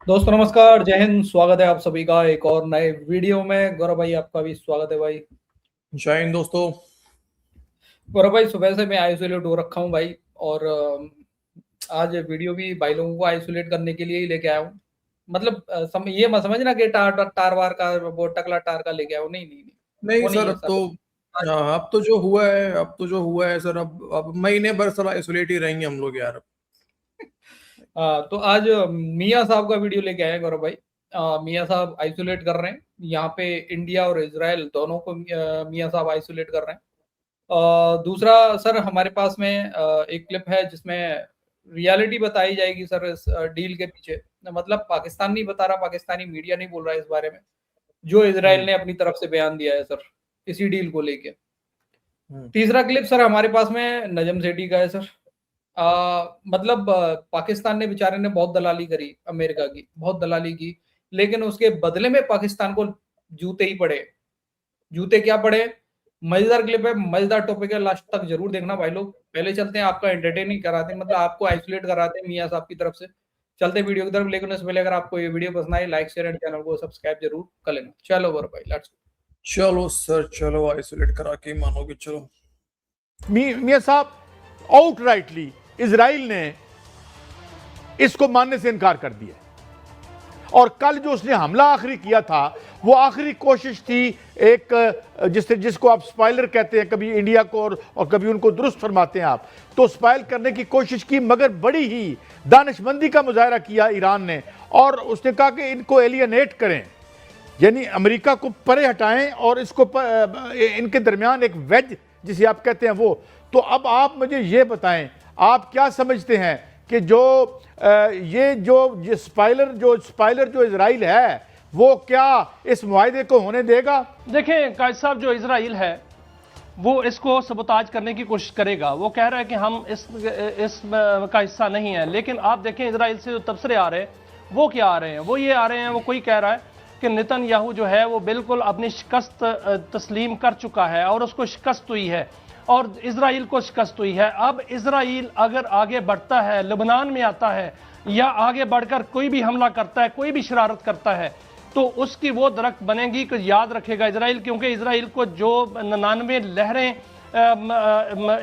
दोस्तों नमस्कार, जय हिंद। स्वागत है आप सभी का एक और नए वीडियो में। गौरव भाई आपका भी स्वागत है भाई। जय हिंद दोस्तों। गौरव भाई सुबह से मैं आइसोलेट हो रखा हूँ भाई। और आज वीडियो भी भाई लोगों को आइसोलेट करने के लिए ही लेके आया हूँ। मतलब ये मत समझना कि टार वार का वो टकला टार का लेके आया हूँ। नहीं नहीं नहीं, नहीं वो नहीं सर, है अब सर। तो अब तो जो हुआ है सर, अब महीने भर सर आइसोलेट ही रहेंगे हम लोग यार। तो आज मियाँ साहब का वीडियो लेके आए हैं गौरव भाई। मियाँ साहब आइसोलेट कर रहे हैं यहाँ पे। इंडिया और इजराइल दोनों को मियाँ साहब आइसोलेट कर रहे हैं। दूसरा सर हमारे पास में एक क्लिप है जिसमें रियलिटी बताई जाएगी सर इस डील के पीछे। मतलब पाकिस्तान नहीं बता रहा, पाकिस्तानी मीडिया नहीं बोल रहा है इस बारे में, जो इजराइल हम्म। ने अपनी तरफ से बयान दिया है सर इसी डील को लेके। हम्म। तीसरा क्लिप सर हमारे पास में नजम सेठी का है सर। मतलब पाकिस्तान ने बेचारे ने बहुत दलाली करी, अमेरिका की बहुत दलाली की, लेकिन उसके बदले में पाकिस्तान को जूते ही पड़े। जूते क्या पड़े? मजेदार क्लिप है, मजेदार टॉपिक है, लास्ट तक जरूर देखना भाई लोग। पहले चलते हैं, आपका एंटरटेनिंग कराते हैं, मतलब आपको आइसोलेट कराते हैं मियाँ साहब की तरफ से। चलते हैं वीडियो की तरफ, लेकिन उससे पहले अगर आपको ये वीडियो पसंद आए लाइक शेयर एंड चैनल को सब्सक्राइब जरूर कर लेना। चलो बर भाई लेट्स। चलो सर, चलो आइसोलेट करा के मानोगे। चलो मियां साहब, आउटराइटली इसराइल ने इसको मानने से इनकार कर दिया। और कल जो उसने हमला आखिरी किया था, वो आखिरी कोशिश थी एक जिसको आप स्पाइलर कहते हैं, कभी इंडिया को और कभी उनको दुरुस्त फरमाते हैं आप, तो स्पाइल करने की कोशिश की, मगर बड़ी ही दानिशमंदी का मुजाहरा किया ईरान ने। और उसने कहा कि इनको एलियनेट करें, यानी अमेरिका को परे हटाएं और इसको इनके दरमियान एक वेज जिसे आप कहते हैं वो। तो अब आप मुझे ये बताएं, आप क्या समझते हैं कि ये स्पाइलर जो इजराइल है, वो क्या इस मुआहदे को होने देगा? देखें कायद साहब, जो इजराइल है वो इसको सबोताज करने की कोशिश करेगा। वो कह रहा है कि हम इस का हिस्सा नहीं है। लेकिन आप देखें इजराइल से जो तबसरे आ रहे हैं वो क्या आ रहे हैं, वो ये आ रहे हैं, वो कोई कह रहा है कि नेतन्याहू जो है वो बिल्कुल अपनी शिकस्त तस्लीम कर चुका है और उसको शिकस्त हुई है और इजराइल को शिकस्त हुई है। अब इजराइल अगर आगे बढ़ता है, लेबनान में आता है या आगे बढ़कर कोई भी हमला करता है, कोई भी शरारत करता है, तो उसकी वो दरख्त बनेगी कि याद रखेगा इजराइल। क्योंकि इजराइल को जो 99 लहरें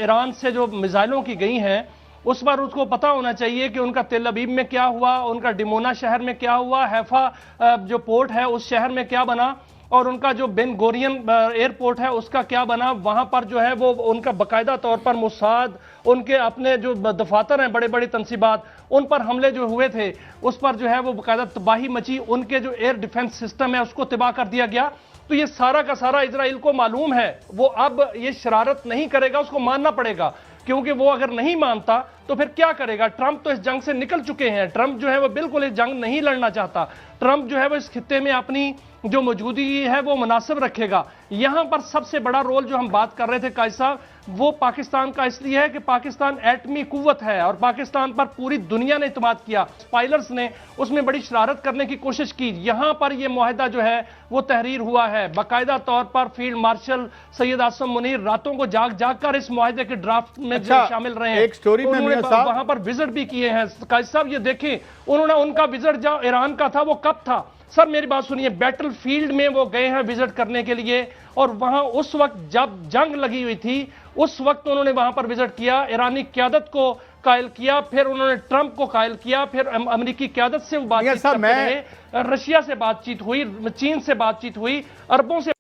ईरान से जो मिसाइलों की गई हैं, उस पर उसको पता होना चाहिए कि उनका तेल अबीब में क्या हुआ, उनका डिमोना शहर में क्या हुआ, हैफा जो पोर्ट है उस शहर में क्या बना, और उनका जो बेन गोरियन एयरपोर्ट है उसका क्या बना। वहां पर जो है वो उनका बाकायदा तौर पर मुसाद, उनके अपने जो दफातर हैं, बड़े बड़े तनसीबात, उन पर हमले जो हुए थे उस पर जो है वो बाकायदा तबाही मची। उनके जो एयर डिफेंस सिस्टम है उसको तबाह कर दिया गया। तो ये सारा का सारा इजराइल को मालूम है। वो अब ये शरारत नहीं करेगा, उसको मानना पड़ेगा। क्योंकि वो अगर नहीं मानता तो फिर क्या करेगा? ट्रंप तो इस जंग से निकल चुके हैं। ट्रंप जो है वो बिल्कुल इस जंग नहीं लड़ना चाहता। ट्रंप जो है वो इस खित्ते में अपनी जो मौजूदगी है वो मुनासिब रखेगा। यहां पर सबसे बड़ा रोल जो हम बात कर रहे थे कायद साहब, वो पाकिस्तान का इसलिए है कि पाकिस्तान एटमी कुव्वत है और पाकिस्तान पर पूरी दुनिया ने इत्मीनान किया। स्पाइलर्स ने उसमें बड़ी शरारत करने की कोशिश की। यहां पर यह मुआहदा जो है वो तहरीर हुआ है। बाकायदा तौर पर फील्ड मार्शल सैयद आसम मुनीर रातों को जाग जाग कर इस मुआहदे के ड्राफ्ट में जो शामिल रहे हैं। एक स्टोरी में उन्होंने मियां साहब वहां पर विजिट भी किए हैं। कायद साहब ये देखें, उन्होंने उनका विजिट जो ईरान का था वो कब था? सर मेरी बात सुनिए, बैटल फील्ड में वो गए हैं विजिट करने के लिए, और वहां उस वक्त जब जंग लगी हुई थी उस वक्त उन्होंने वहां पर विजिट किया, ईरानी क्यादत को कायल किया, फिर उन्होंने ट्रंप को कायल किया, फिर अमेरिकी क्यादत से बातचीत करते रहे, रशिया से बातचीत हुई, चीन से बातचीत हुई, अरबों से।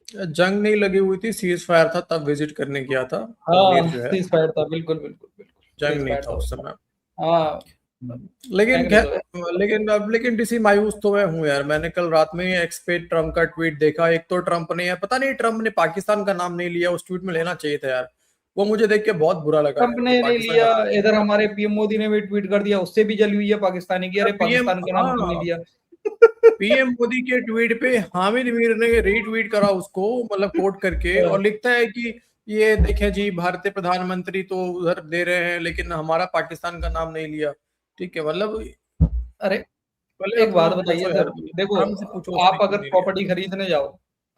जंग नहीं लगी हुई थी, सीज फायर था, तब विजिट करने गया था मुनीर हाँ जो है। सीज फायर था, बिल्कुल बिल्कुल बिल्कुल जंग सीज नहीं फायर था था उस उस समय। समय। हाँ लेकिन एग्री तो है। खैर, लेकिन डीसी मायूस तो मैं हूं यार। मैंने कल रात में एक्स पे ट्रम्प का ट्वीट देखा। एक तो ट्रम्प ने, पता नहीं ट्रम्प ने पाकिस्तान का नाम नहीं लिया, उस ट्वीट में लेना चाहिए था यार। वो मुझे देख के बहुत बुरा लगा ट्रंप यार ने कि नहीं पाकिस्तान का लिया, नाम इधर हमारे पीएम मोदी ने भी ट्वीट कर दिया, उससे भी जली हुई है पाकिस्तानी की, अरे पीएम। पाकिस्तान का नाम क्यों नहीं हाँ, लिया। पीएम मोदी के ट्वीट पे हामिद मीर ने रीट्वीट करा उसको, मतलब कोट करके, और लिखता है कि ये देखें जी, भारतीय प्रधानमंत्री तो उधर दे रहे हैं लेकिन हमारा पाकिस्तान का नाम नहीं लिया। ठीक है, मतलब अरे पहले एक बात अपना बताइए पूछो सर, यार, देखो आराम से पूछो उसने आप क्यों अगर नहीं लिया। प्रॉपर्टी खरीदने जाओ,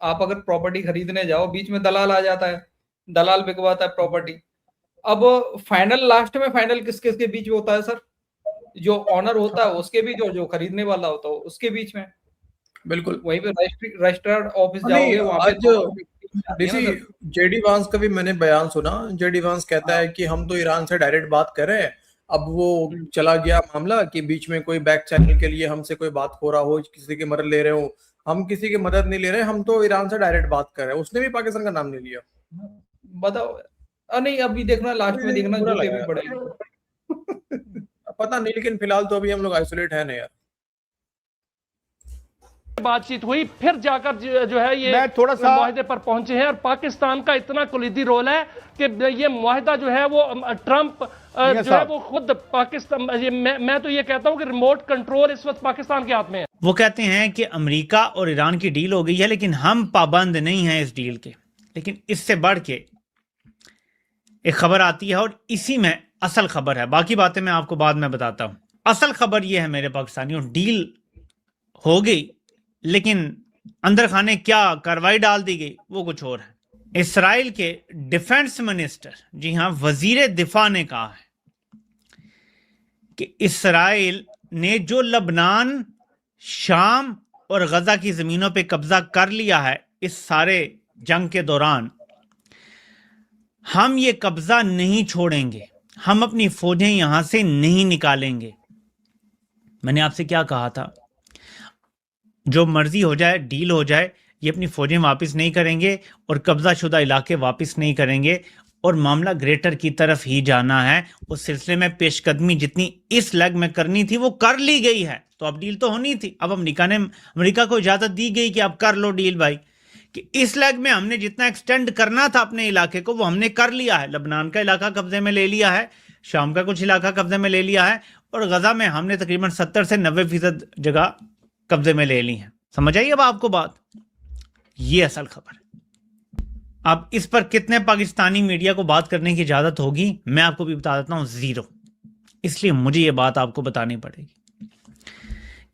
आप अगर प्रॉपर्टी खरीदने जाओ, बीच में दलाल आ जाता है, दलाल बिकवाता है प्रॉपर्टी। अब फाइनल लास्ट में फाइनल किस किस के बीच में होता है सर? जो ऑनर होता है उसके बीच और जो खरीदने वाला होता है उसके बीच में। बिल्कुल। वहीं पे रजिस्ट्रार ऑफिस नहीं, जाओगे वहां पे आज डीसी जेडी वांस का भी मैंने बयान सुना। जेडी वांस कहता है कि हम तो ईरान से डायरेक्ट बात कर रहे हैं, अब वो चला गया मामला कि बीच में कोई बैक चैनल के लिए हमसे कोई बात हो रहा हो, किसी की मदद ले रहे हो। हम किसी की मदद नहीं ले रहे, हम तो ईरान से डायरेक्ट बात कर रहे हैं। उसने भी पाकिस्तान का नाम नहीं लिया। बताओ। नहीं अभी देखना लास्ट में देखना बुरा जूते लगा भी यार। पड़ेंगे। पता नहीं, लेकिन फिलहाल तो अभी हम लोग आइसोलेट है ना यार। बातचीत हुई, फिर जाकर जो है ये मैं थोड़ा सा मुआहदे पर पहुंचे हैं। और पाकिस्तान का इतना कुलीदी रोल है कि ये मुआहदा जो है वो ट्रंप जो है वो खुद पाकिस्तान, मैं तो ये कहता हूं कि रिमोट कंट्रोल इस वक्त पाकिस्तान के हाथ में है। वो कहते हैं कि अमेरिका और ईरान की डील हो गई है, लेकिन हम पाबंद नहीं हैं इस डील के। लेकिन इससे बढ़ के एक खबर आती है और इसी में असल खबर है, बाकी बातें मैं आपको बाद में बताता हूं। असल खबर यह है मेरे पाकिस्तानियों, डील हो गई लेकिन अंदर खाने क्या कार्रवाई डाल दी गई वो कुछ और है। इसराइल के डिफेंस मिनिस्टर, जी हां वजीर दिफा ने कहा है कि इसराइल ने जो लबनान, शाम और गजा की जमीनों पे कब्जा कर लिया है इस सारे जंग के दौरान, हम ये कब्जा नहीं छोड़ेंगे, हम अपनी फौजें यहां से नहीं निकालेंगे। मैंने आपसे क्या कहा था, जो मर्जी हो जाए, डील हो जाए, ये अपनी फौजें वापस नहीं करेंगे और कब्जा शुदा इलाके वापस नहीं करेंगे और मामला ग्रेटर की तरफ ही जाना है। उस सिलसिले में पेशकदमी जितनी इस लेग में करनी थी वो कर ली गई है। तो अब डील तो होनी थी। अब अमेरिका को इजाजत दी गई कि अब कर लो डील भाई, कि इस लेग में हमने जितना एक्सटेंड करना था अपने इलाके को वो हमने कर लिया है। लबनान का इलाका कब्जे में ले लिया है, शाम का कुछ इलाका कब्जे में ले लिया है और गजा में हमने तकरीबन 70 से 90% जगह कब्जे में ले ली है। समझ आई अब आपको बात? ये असल खबर है। अब इस पर कितने पाकिस्तानी मीडिया को बात करने की इजाजत होगी मैं आपको भी बता देता हूं, 0। इसलिए मुझे ये बात आपको बतानी पड़ेगी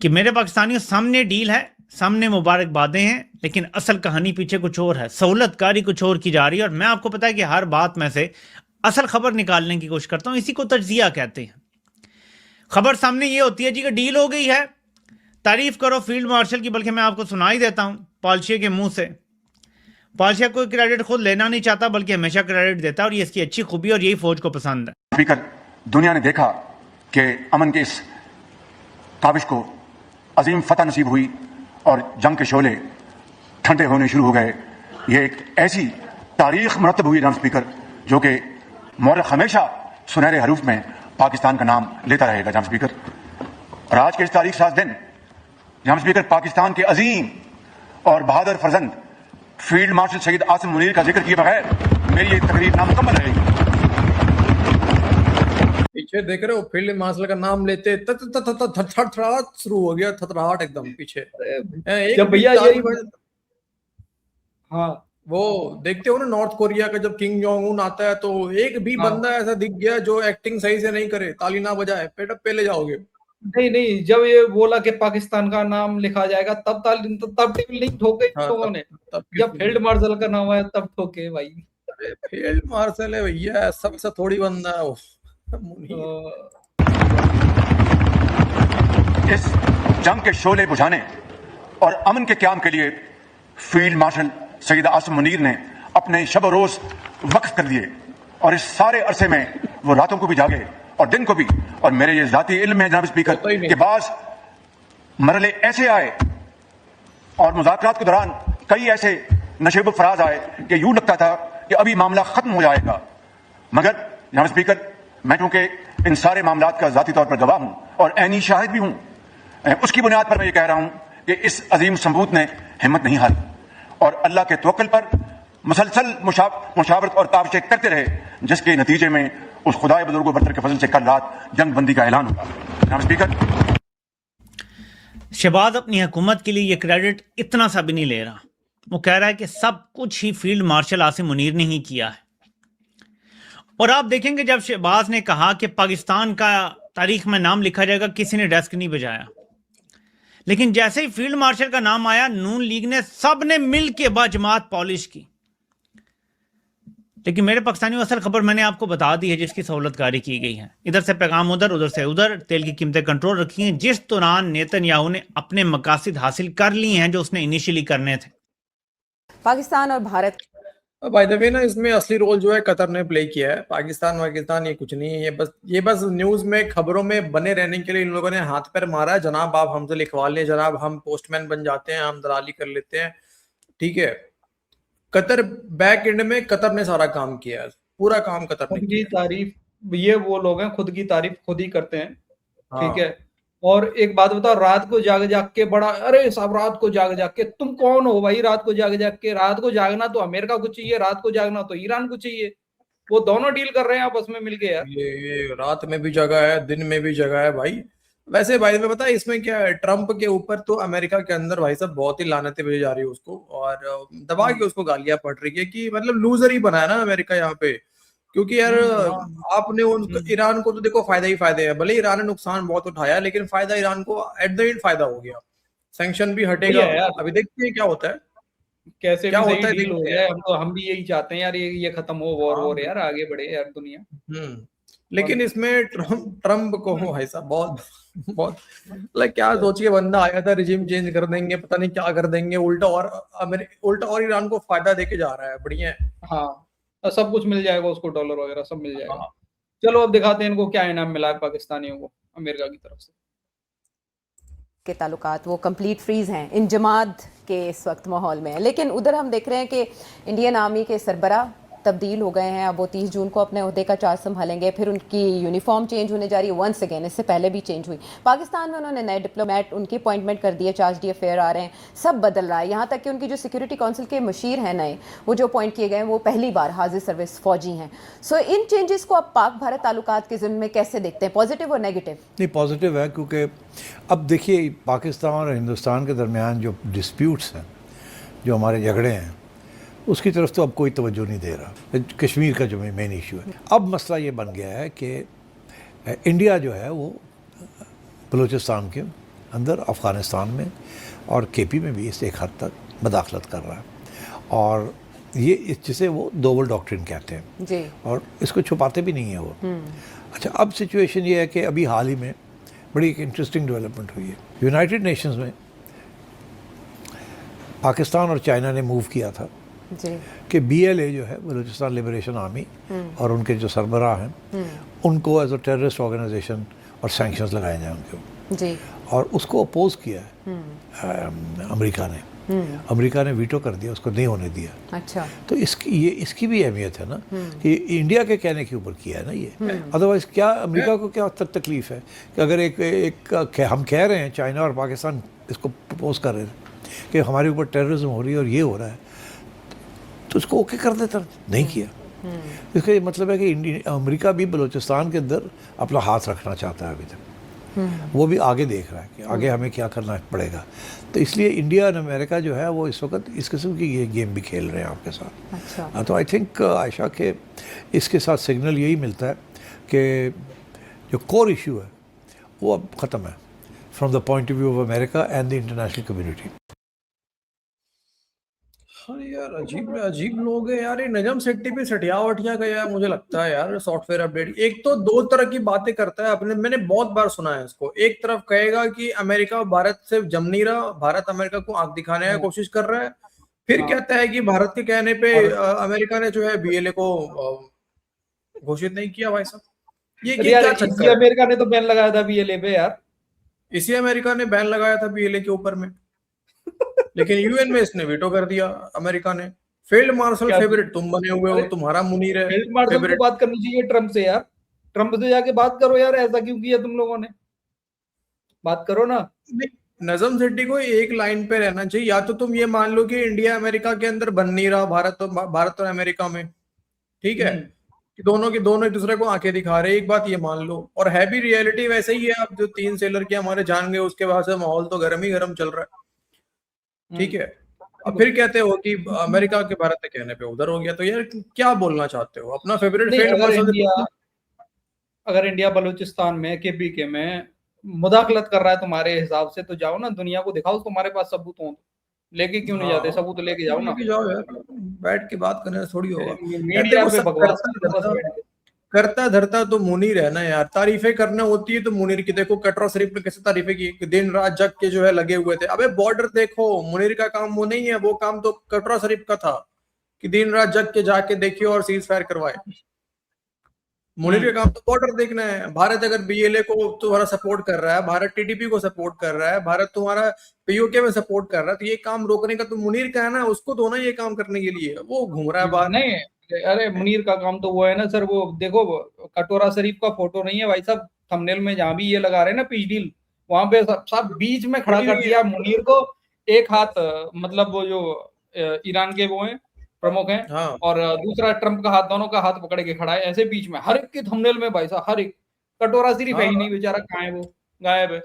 कि मेरे पाकिस्तानियों सामने डील है, सामने मुबारकबादें हैं, लेकिन असल कहानी पीछे कुछ और है। सहूलतकारी कुछ और की जा रही है और मैं आपको पता है कि हर बात में से असल खबर निकालने की कोशिश करता हूं। इसी को तज्जिया कहते हैं। खबर सामने ये होती है जी कि डील हो गई है, तारीफ करो फील्ड मार्शल की, बल्कि मैं आपको सुनाई देता हूं पालशिया के मुंह से। पालशिया कोई क्रेडिट खुद लेना नहीं चाहता बल्कि हमेशा क्रेडिट देता है और ये इसकी अच्छी खूबी और यही फौज को पसंद है। स्पीकर, दुनिया ने देखा कि अमन के इस काबिश को अजीम फतह नसीब हुई और जंग के शोले ठंडे होने शुरू हो गए। ये एक ऐसी तारीख मुरतब हुई जनाब स्पीकर जो कि मौरख हमेशा सुनहरे हरूफ में पाकिस्तान का नाम लेता रहेगा जनाब स्पीकर। और आज के इस तारीख साज दिन जनाब स्पीकर, पाकिस्तान के अजीम और बहादुर फर्जंद फील्ड मार्शल शहीद आसिम मुनीर का जिक्र किए बगैर मेरी ये तकरीर नामुकम्मल रहेगी। पीछे देख रहे हो, फील्ड मार्शल का नाम लेते थरथराहट शुरू हो गया, थरथराहट एकदम पीछे। जब भैया यही हाँ वो देखते हो ना, नॉर्थ कोरिया का जब किंग जोंग उन आता है तो एक भी बंदा ऐसा दिख गया जो एक्टिंग सही से नहीं करे, ताली ना बजाए, पेट पे ले जाओगे। नहीं, जब ये बोला कि पाकिस्तान का नाम लिखा जाएगा तब टेबल नहीं ठोके लोगों ने। जब फील्ड मार्शल का नाम आया तब ठोके भाई। फील्ड मार्शल है भैया, सबसे थोड़ी बंदा है वो। इस जंग के शोले बुझाने और अमन के क्याम के लिए फील्ड मार्शल सईद आसिम मुनीर ने अपने शब रोज वक्फ कर दिए और इस सारे अरसे में वो रातों को भी जागे और दिन को भी। और मेरे ये जाती इल्म है जनाब स्पीकर के बाज मरले ऐसे आए और मुज़ाकरात के दौरान कई ऐसे नशेब फराज आए कि यूं लगता था कि अभी मामला खत्म हो जाएगा। मगर जनाब स्पीकर, मैं चूंकि इन सारे मामलात का जाती तौर पर गवाह हूं और ऐनी शाहिद भी हूं, उसकी बुनियाद पर मैं ये कह रहा हूं कि इस अजीम सबूत ने हिम्मत नहीं हारी और अल्लाह के तवक्कुल पर मुसलसल मुशावरत और काविशें करते रहे, जिसके नतीजे में उस खुदाए बुजुर्ग बरतर के फजल से कल रात जंग बंदी का ऐलान हुआ। जनाब स्पीकर, शहबाज अपनी हुकूमत के लिए ये क्रेडिट इतना सा भी नहीं ले रहा। वो कह रहा है कि सब कुछ ही फील्ड मार्शल आसिम मुनीर ने ही किया है। और आप देखेंगे जब शहबाज ने कहा कि पाकिस्तान का तारीख में नाम लिखा जाएगा, किसी ने डेस्क नहीं बजाया। लेकिन जैसे ही फील्ड मार्शल का नाम आया, नून लीग ने सब ने मिल के बाजमात पॉलिश की। लेकिन मेरे पाकिस्तानियों, असल खबर मैंने आपको बता दी है जिसकी सहूलतकारी की गई है। इधर से पैगाम उधर से उधर, तेल की कीमतें कंट्रोल रखी हैं जिस दौरान नेतन्याहू ने अपने मकासद हासिल कर लिए हैं जो उसने इनिशियली करने थे। पाकिस्तान और भारत, बाय द वे ना, इसमें असली रोल जो है कतर ने प्ले किया है। पाकिस्तान ये कुछ नहीं है, ये बस न्यूज में, खबरों में बने रहने के लिए इन लोगों ने हाथ पैर मारा है। जनाब आप हमसे लिखवा लें, जनाब हम पोस्टमैन बन जाते हैं, हम दलाली कर लेते हैं, ठीक है। कतर बैक एंड में कतर ने सारा काम किया है, पूरा काम कतर ने खुद की किया है। तारीफ, ये वो लोग हैं खुद की तारीफ खुद ही करते हैं, हाँ। ठीक है। और एक बात बताओ, रात को जाग जाग के बड़ा, अरे साहब रात को जाग जाग के, तुम कौन हो भाई रात को जाग जाग के? रात को जागना तो अमेरिका को चाहिए, रात को जागना तो ईरान को चाहिए। वो दोनों डील कर रहे हैं आपस में मिलके यार। ये रात में भी जगह है, दिन में भी जगह है भाई। वैसे भाई मैं पता है इसमें क्या है, ट्रम्प के ऊपर तो अमेरिका के अंदर भाई साहब बहुत ही लानतें भेजी जा रही है उसको, और दबा के उसको गालियां पड़ रही है कि मतलब लूजर ही बनाया ना अमेरिका यहाँ पे। क्योंकि यार आपने ईरान को तो देखो फायदा ही फायदे हैं, भले ईरान ने नुकसान बहुत उठाया लेकिन फायदा ईरान को एट द एंड फायदा हो गया। सैंक्शन भी हटेगा, बढ़िया है यार। अभी देखते हैं क्या होता है, कैसे क्या भी होता सही है डील हो देखते जाए, हैं। हम भी यही चाहते हैं यार, ये खत्म हो, वॉर यार, आगे बढ़े यार दुनिया। लेकिन इसमें ट्रम्प को भाई साहब बहुत बहुत लाइक क्या सोच के बंदा आया था, रिजीम चेंज कर देंगे, पता नहीं क्या कर देंगे, उल्टा और ईरान को फायदा देके जा रहा है। बढ़िया है। हाँ, सब कुछ मिल जाएगा उसको, डॉलर वगैरह सब मिल जाएगा। हाँ। चलो अब दिखाते हैं इनको क्या इनाम मिला है पाकिस्तानियों को अमेरिका की तरफ से। के ताल्लुकात वो कंप्लीट फ्रीज हैं इंजमाद के इस वक्त माहौल में। लेकिन उधर हम देख रहे हैं कि इंडियन आर्मी के सरबरा तब्दील हो गए हैं। अब वो 30 जून को अपने ओहदे का चार्ज संभालेंगे, फिर उनकी यूनिफॉर्म चेंज होने जा रही है वंस अगेन, इससे पहले भी चेंज हुई। पाकिस्तान में उन्होंने नए डिप्लोमेट, उनकी अपॉइंटमेंट कर दी है, चार्ज डी अफेयर आ रहे हैं, सब बदल रहा है। यहाँ तक कि उनकी जो सिक्योरिटी काउंसिल के मुशीर हैं नए, वो जो अपॉइंट किए गए हैं वो पहली बार हाजिर सर्विस फौजी हैं। सो इन चेंजेस को आप पाक भारत ताल्लुकात के ज़िम्मे में कैसे देखते हैं, पॉजिटिव और नेगेटिव? नहीं, पॉजिटिव है, क्योंकि अब देखिए पाकिस्तान और हिंदुस्तान के दरमियान जो डिस्प्यूट्स हैं, जो हमारे झगड़े हैं, उसकी तरफ तो अब कोई तवज्जो नहीं दे रहा। कश्मीर का जो मेन इशू है, अब मसला ये बन गया है कि इंडिया जो है वो बलूचिस्तान के अंदर, अफ़गानिस्तान में और केपी में भी इस एक हद तक मदाखलत कर रहा है, और ये जिसे वो डबल डॉक्ट्रिन कहते हैं जी, और इसको छुपाते भी नहीं है वो। अच्छा, अब सिचुएशन ये है कि अभी हाल ही में बड़ी एक इंटरेस्टिंग डेवलपमेंट हुई है। यूनाइटेड नेशंस में पाकिस्तान और चाइना ने मूव किया था जी, कि BLA जो है, बलूचिस्तान लिबरेशन आर्मी, और उनके जो सरबराह हैं उनको एज अ टेररिस्ट ऑर्गेनाइजेशन और सैंक्शंस लगाए जाए उनके, जी, और उसको अपोज किया है अमेरिका ने। अमेरिका ने वीटो कर दिया, उसको नहीं होने दिया। अच्छा, तो इसकी भी अहमियत है ना कि इंडिया के कहने के ऊपर किया है ना ये। अदरवाइज क्या अमेरिका को क्या तकलीफ है कि अगर एक हम कह रहे हैं, चाइना और पाकिस्तान इसको प्रपोज कर रहे थे कि हमारे ऊपर टेररिज्म हो रही है और ये हो रहा है, तो उसको ओके कर देता, नहीं किया। इसका ये मतलब है कि अमेरिका भी बलूचिस्तान के अंदर अपना हाथ रखना चाहता है अभी तक। वो भी आगे देख रहा है कि आगे हमें क्या करना पड़ेगा। तो इसलिए इंडिया और अमेरिका जो है वो इस वक्त इस किस्म की ये गेम भी खेल रहे हैं आपके साथ। अच्छा, तो आई थिंक आयशा के इसके साथ सिग्नल यही मिलता है कि जो कोर इशू है वो अब ख़त्म है from the point of view of America and the international community. हाँ यार, अजीब लोग हैं यार। ये नजम सेट्टी पे सटिया गया है मुझे लगता है यार। सॉफ्टवेयर अपडेट, एक तो दो तरह की बातें करता है अपने, मैंने बहुत बार सुना है इसको। एक तरफ कहेगा कि अमेरिका भारत से जम नहीं रहा, भारत अमेरिका को आंख दिखाने की कोशिश कर रहा है, फिर कहता है कि भारत के कहने पे अमेरिका ने जो है BLA को घोषित नहीं किया। भाई साहब ये क्या चक्कर है? अमेरिका ने तो बैन लगाया था BLA पे यार, इसी अमेरिका ने बैन लगाया था BLA के ऊपर में, लेकिन UN में इसने वीटो कर दिया अमेरिका ने। फील्ड मार्शल फेवरेट तुम बने हुए हो, तुम्हारा मुनीर है फील्ड मार्शल को बात करनी चाहिए ट्रम्प से यार। ट्रम्प से जाके बात करो यार, ऐसा क्यों किया तुम लोगों ने, बात करो ना। नजम सेट्टी को एक लाइन पे रहना चाहिए, या तो तुम ये मान लो कि इंडिया अमेरिका के अंदर बन नहीं रहा, भारत और अमेरिका में, ठीक है, कि दोनों एक दूसरे को आंखें दिखा रहे, एक बात ये मान लो। और है भी रियलिटी वैसे ही है। आप जो 3 सेलर के हमारे जान गए, उसके बाद से माहौल तो गर्म ही गर्म चल रहा है, ठीक है। अब फिर कहते हो कि अमेरिका के भारत के कहने पे उधर हो गया, तो यार क्या बोलना चाहते हो? अपना फेवरेट फील्ड मार्शल, अगर इंडिया बलूचिस्तान में KPK में मुदाखलत कर रहा है तुम्हारे हिसाब से, तो जाओ ना दुनिया को दिखाओ, तुम्हारे पास सबूत हो। लेके क्यों नहीं जाते? सबूत लेके जाओ ना। लेके जाओ यार, बैठ के बात करने से थोड़ी होगा यार। मीडिया देखो पे सब बकवास करते हैं बस बैठ के। करता धरता तो मुनीर है ना यार, तारीफें करना होती है तो मुनीर की। देखो कटरा शरीफ ने कैसे तारीफें की कि दिन रात जग के जो है लगे हुए थे। अबे बॉर्डर देखो, मुनीर का काम वो नहीं है, वो काम तो कटरा शरीफ का था कि दिन रात जग के जाके देखिए और सीज फायर करवाए। मुनीर का काम तो बॉर्डर देखना है। भारत अगर बीएलए को तुम्हारा सपोर्ट कर रहा है, भारत टीडीपी को सपोर्ट कर रहा है, भारत तुम्हारा पीओके में सपोर्ट कर रहा है, तो ये काम रोकने का तो मुनीर का है ना, उसको दो ना ये काम करने के लिए। वो घूम रहा है बाहर। नहीं, अरे मुनीर का काम तो वो है ना सर, वो देखो कटोरा शरीफ का फोटो नहीं है भाई साहब थंबनेल में, जहां भी ये लगा रहे हैं ना पीच डील, वहां पे सब बीच में खड़ा कर दिया मुनीर को। एक हाथ मतलब वो जो ईरान के वो हैं प्रमुख हैं, हाँ। और दूसरा ट्रंप का हाथ, दोनों का हाथ पकड़ के खड़ा है ऐसे बीच में, हर एक के थंबनेल में भाई साहब, हर एक। कटोरा शरीफ है ही नहीं बेचारा, कहाँ है वो, गायब है।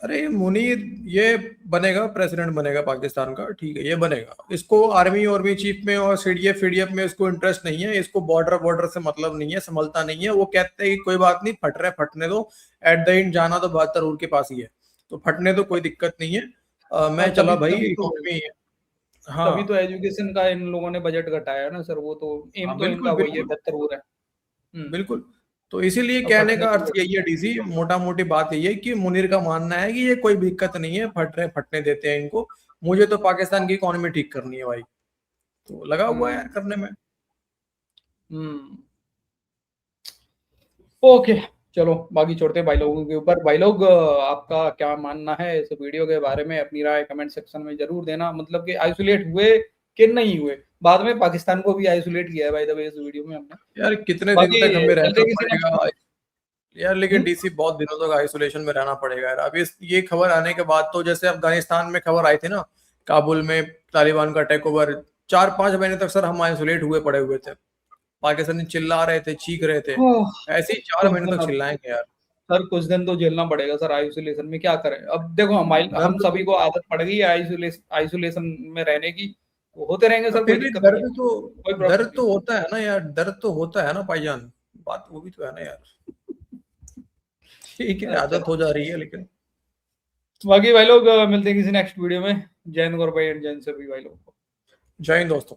अरे मुनीर ये बनेगा, प्रेसिडेंट बनेगा पाकिस्तान का, ठीक है, ये बनेगा। इसको आर्मी चीफ में और सीडीएफ में इसको इंटरेस्ट नहीं है, इसको बॉर्डर से मतलब नहीं है, संभलता नहीं है। वो कहते हैं कि कोई बात नहीं, फट रहे फटने दो, एट द एंड जाना तो बहत्तर के पास ही है, तो फटने दो, कोई दिक्कत नहीं है। मैं चला भाई इकोनॉमी है। हाँ, तभी तो एजुकेशन का इन लोगों ने बजट घटाया है ना सर, वो तो एम तो इनका वही है, बेहतर है। बिल्कुल। तो इसीलिए कहने का अर्थ यही है डीसी, मोटा मोटी बात यही है कि मुनीर का मानना है कि ये कोई दिक्कत नहीं है, फटने देते हैं इनको, मुझे तो पाकिस्तान की इकोनॉमी ठीक करनी है भाई, तो लगा हुआ है यार करने में। ओके, चलो बाकी छोड़ते हैं भाई लोगों के ऊपर। भाई लोग आपका क्या मानना है इस वीडियो के बारे में, अपनी राय कमेंट सेक्शन में जरूर देना। मतलब कि आइसोलेट हुए कि नहीं हुए, बाद में पाकिस्तान को भी आइसोलेट किया है भाई द वे इस वीडियो में हमने। यार कितने दिन तक हमें रहना पड़ेगा यार, लेकिन डीसी बहुत दिनों तक आइसोलेशन में रहना पड़ेगा यार। अब ये खबर आने के बाद तो, जैसे अफगानिस्तान में खबर आई थी ना, काबुल में तालिबान का टेक ओवर, 4-5 महीने तक सर हम आइसोलेट हुए पड़े हुए थे। पाकिस्तानी चिल्ला रहे थे, चीख रहे थे, ऐसे ही 4 महीने तक चिल्लाएंगे यार। सर कुछ दिन तो झेलना पड़ेगा सर आइसोलेशन में, क्या करें। अब देखो हम सभी को आदत पड़ गई है आइसोलेशन में रहने की, तो होते रहेंगे सर। दर्द तो होता है ना यार, दर्द तो होता है ना भाईजान, बात वो भी तो है ना यार। ठीक है, आदत हो जा रही है लेकिन। बाकी भाई लोग मिलते हैं किसी नेक्स्ट वीडियो में। जय हिंद गौरव भाई, एंड जय हिंद सभी भाई लोग। जय हिंद दोस्तों।